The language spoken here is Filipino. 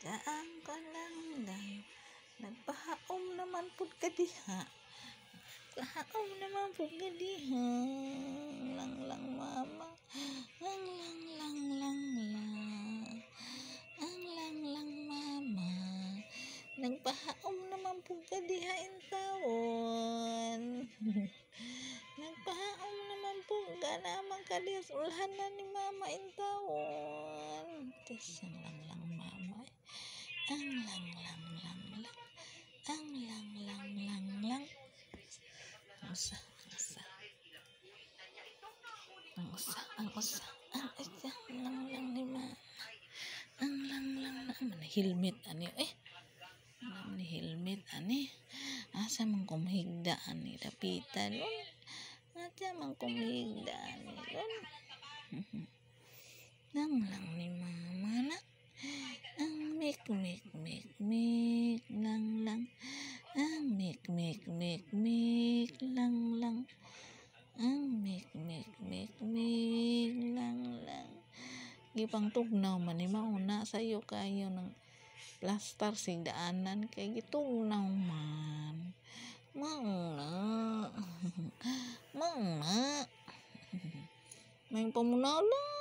Daan ka lang, nagpahaom naman pud ka diha. Pahaom naman pud ka diha. Lang mama. Ang lang. Ang lang mama. Nagpahaom naman pud ka diha in tawon. Nagpahaom naman pud ka naman ka diha sa ulhanan ni mama in tawon. Tas ang lang mama. Ang lang. Ang lang. Ang usa. Ang lang ni mama. Ang lang na helmet ani ni helmet ani. Asa man kumhigda ani dapitan nun. Asa man kumhigda ani nun. Ang lang ni mama na. Ang mik lang. Ang mik lang. Ang mik lang. Gipang tugnaw man ni mauna sayo kayo ng plaster sigdaanan kay gitugnaw man. Mauna. May pamunaw lang.